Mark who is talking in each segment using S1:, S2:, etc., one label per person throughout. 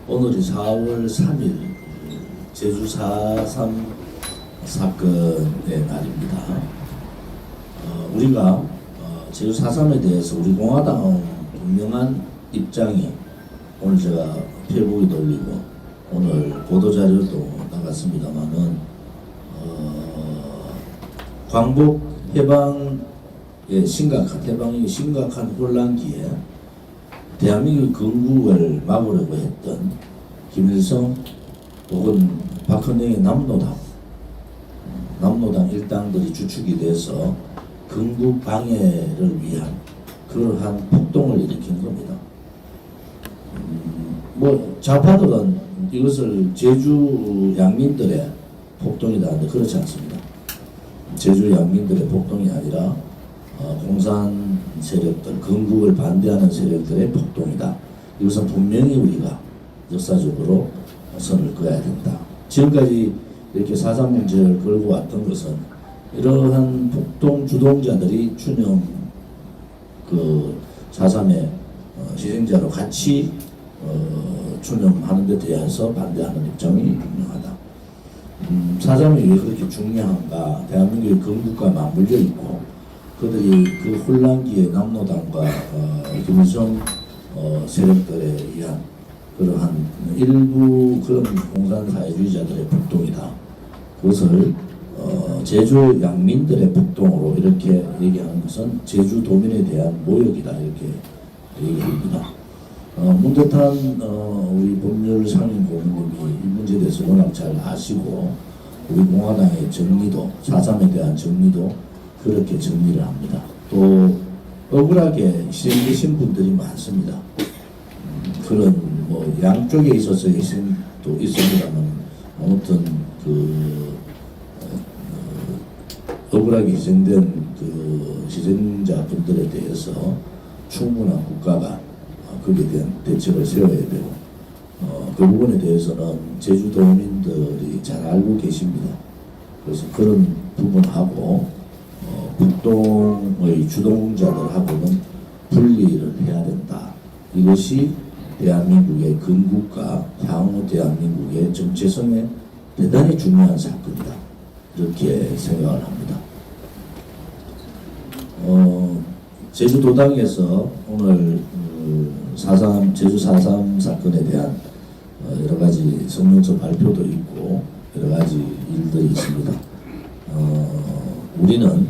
S1: 오늘이 4월 3일 제주 4.3 사건의 날입니다. 우리가 제주 4.3에 대해서 우리 공화당 분명한 입장이 오늘 제가 페이북에 올리고 오늘 보도자료도 나갔습니다만은 광복 해방이 심각한 혼란기에 대한민국 건국을 막으려고 했던 김일성 혹은 박헌영의 남로당 일당들이 주축이 돼서 건국 방해를 위한 그러한 폭동을 일으킨 겁니다. 좌파들은 이것을 제주 양민들의 폭동이다 하는데 그렇지 않습니다. 제주 양민들의 폭동이 아니라 공산 세력들, 건국을 반대하는 세력들의 폭동이다. 이것은 분명히 우리가 역사적으로 선을 그어야 된다. 지금까지 이렇게 4.3 문제를 걸고 왔던 것은 이러한 폭동 주동자들이 추념 4.3의 희생자로 같이 추념하는 데 대해서 반대하는 입장이 분명하다. 4.3이 왜 그렇게 중요한가? 대한민국의 건국과 맞물려 있고 그들이 그 혼란기에 남로당과 김일성 세력들에 의한 그러한 일부 그런 공산사회주의자들의 폭동이다. 그것을 제주 양민들의 폭동으로 이렇게 얘기하는 것은 제주도민에 대한 모욕이다 이렇게 얘기합니다. 문대탄 우리 법률 상임 고문님이 이 문제에 대해서 워낙 잘 아시고 우리 공화당의 정리도 4.3에 대한 정리도 그렇게 정리를 합니다. 또 억울하게 희생되신 분들이 많습니다. 그런 양쪽에 있어서 희생도 있습니다만 아무튼 억울하게 희생된 희생자분들에 대해서 충분한 국가가 거기에 대한 대책을 세워야 되고 그 부분에 대해서는 제주도민들이 잘 알고 계십니다. 그래서 그런 부분하고 폭동의 주동자들하고는 분리를 해야 된다. 이것이 대한민국의 건국과 향후 대한민국의 정체성에 대단히 중요한 사건이다. 이렇게 생각을 합니다. 제주도당에서 오늘 제주 4.3 사건에 대한 여러 가지 성명서 발표도 있고 여러 가지 일들이 있습니다. 우리는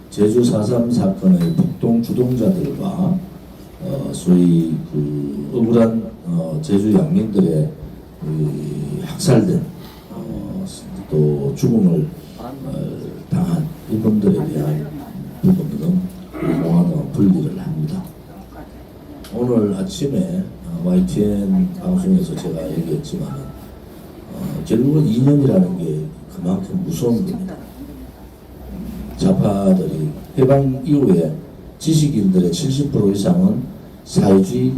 S1: 제주 4.3 사건의 폭동 주동자들과 소위 억울한 제주 양민들의 학살된 또 죽음을 당한 이분들에 대한 부분들은 우리 공화당은 분리를 합니다. 오늘 아침에 YTN 방송에서 제가 얘기했지만 결국은 이념이라는 게 그만큼 무서운 겁니다. 좌파들이 해방 이후에 지식인들의 70% 이상은 사회주의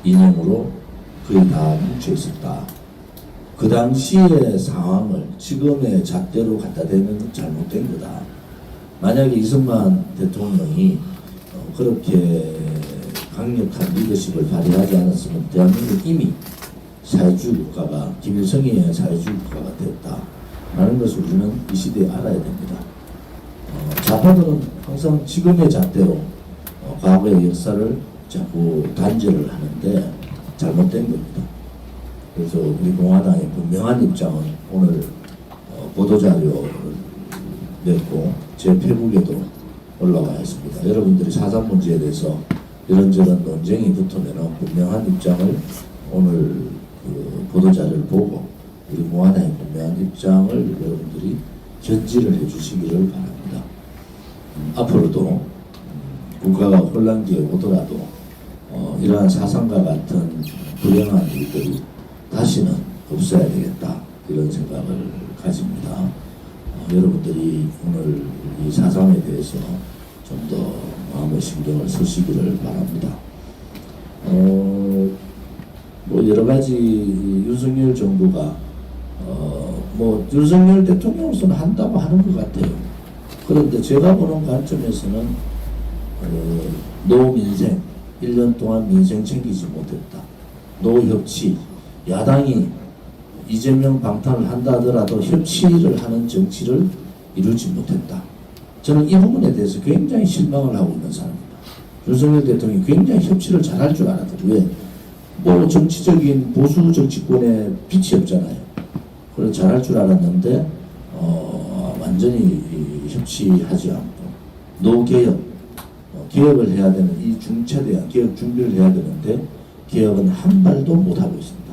S1: 이념으로 거의 다 뭉쳐 있었다. 그 당시의 상황을 지금의 잣대로 갖다 대면 잘못된 거다. 만약에 이승만 대통령이 그렇게 강력한 리더십을 발휘하지 않았으면 대한민국 이미 사회주의 국가가 김일성의 사회주의 국가가 되었다. 라는 것을 우리는 이 시대에 알아야 됩니다. 좌파들은 항상 지금의 잣대로 과거의 역사를 자꾸 단죄를 하는데 잘못된 겁니다. 그래서 우리 공화당의 분명한 입장은 오늘 보도자료를 냈고 제 페북에도 올라와 있습니다. 여러분들이 4.3 문제에 대해서 이런저런 논쟁이 붙으면 분명한 입장을 오늘 보도자료를 보고 우리 공화당의 분명한 입장을 여러분들이 견지를 해주시기를 바랍니다. 앞으로도 국가가 혼란기에 오더라도 이러한 4.3과 같은 불행한 일들이 다시는 없어야 되겠다 이런 생각을 가집니다. 여러분들이 오늘 이 4.3에 대해서 좀 더 마음의 신경을 쓰시기를 바랍니다. 여러 가지 윤석열 정부가 윤석열 대통령으로서는 한다고 하는 것 같아요. 그런데 제가 보는 관점에서는 노민생 1년 동안 민생 챙기지 못했다. 노협치 야당이 이재명 방탄을 한다 하더라도 협치를 하는 정치를 이루지 못했다. 저는 이 부분에 대해서 굉장히 실망을 하고 있는 사람입니다. 윤석열 대통령이 굉장히 협치를 잘할 줄 알았거든요. 왜? 뭐 정치적인 보수 정치권에 빛이 없잖아요. 그걸 잘할 줄 알았는데 완전히 협치하지 않고 노개혁, 개혁을 해야 되는 이 중차대한 개혁 준비를 해야 되는데 개혁은 한 발도 못하고 있습니다.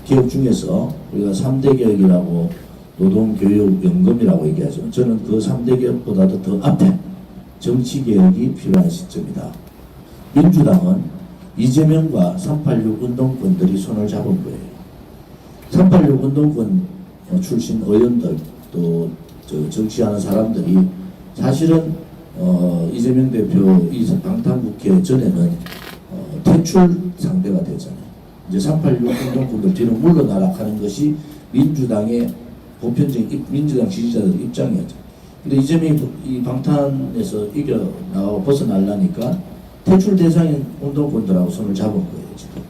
S1: 개혁 중에서 우리가 3대 개혁이라고 노동교육연금이라고 얘기하지만 저는 그 3대 개혁보다도 더 앞에 정치개혁이 필요한 시점이다. 민주당은 이재명과 386 운동권들이 손을 잡은 거예요. 386 운동권 출신 의원들 또 정치하는 사람들이 사실은 이재명 대표 이 방탄국회 전에는 퇴출 상대가 되잖아요. 이제 386 운동권들 뒤로 물러나라 하는 것이 민주당의 보편적인 민주당 지지자들 입장이었죠. 근데 이재명이 이 방탄에서 이겨나가고 벗어나려니까 퇴출 대상인 운동권들하고 손을 잡은 거예요, 지금.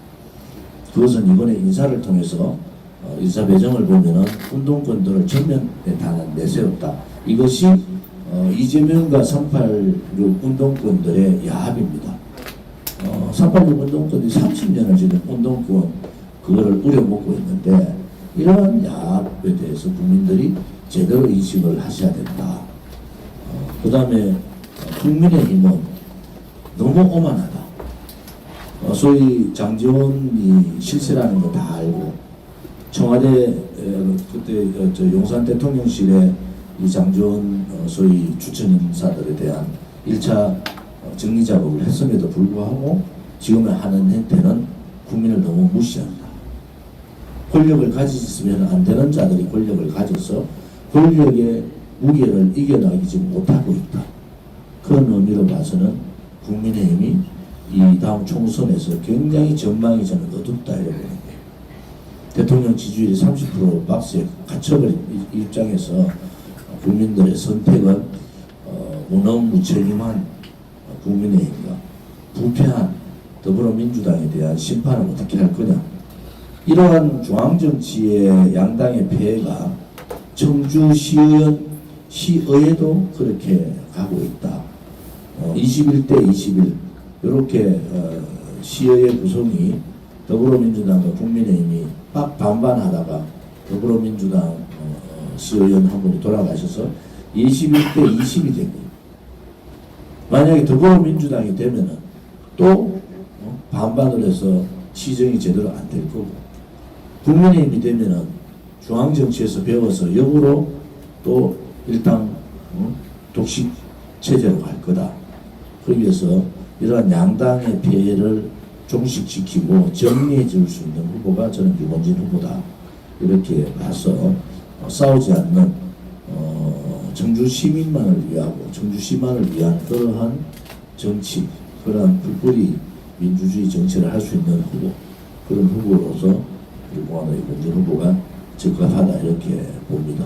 S1: 그것은 이번에 인사를 통해서 인사 배정을 보면은 운동권들을 전면에 다 내세웠다. 이것이 이재명과 386 운동권들의 야합입니다. 386 운동권이 30년을 지금 운동권 그거를 우려먹고 있는데 이러한 야합에 대해서 국민들이 제대로 인식을 하셔야 된다. 그 다음에 국민의힘은 너무 오만하다. 소위 장제원이 실세라는 거 다 알고 청와대 그때 용산 대통령실에 이 장제원 소위 추천 인사들에 대한 1차 정리 작업을 했음에도 불구하고 지금의 하는 행태는 국민을 너무 무시한다. 권력을 가지시면 안 되는 자들이 권력을 가져서 권력의 무게를 이겨나가지 못하고 있다. 그런 의미로 봐서는 국민의힘이 이 다음 총선에서 굉장히 전망이 저는 어둡다 이렇게 보는 거예요. 대통령 지지율이 30% 박스에 갇혀버린 입장에서 국민들의 선택은 무능무책임한 국민의힘과 부패한 더불어민주당에 대한 심판을 어떻게 할 거냐. 이러한 중앙정치의 양당의 폐해가 청주시의원, 시의회도 그렇게 가고 있다. 21대 21 이렇게 시의회 구성이 더불어민주당과 국민의힘이 반반하다가 더불어민주당 시의원 한 분이 돌아가셔서 21대 20이 된 거예요. 만약에 더불어민주당이 되면은 또 반반을 해서 시정이 제대로 안 될 거고 국민의힘이 되면은 중앙정치에서 배워서 역으로 또 일당 독식 체제로 갈 거다. 그러기 위해서 이러한 양당의 피해를 종식시키고 정리해 줄 수 있는 후보가 저는 유원진 후보다. 이렇게 봐서 싸우지 않는 청주 시민만을 위하고 청주 시민을 위한 그러한 정치, 그러한 불뿌리 민주주의 정치를 할 수 있는 후보, 그런 후보로서 우리 공화당의 유원진 후보가 적합하다 이렇게 봅니다.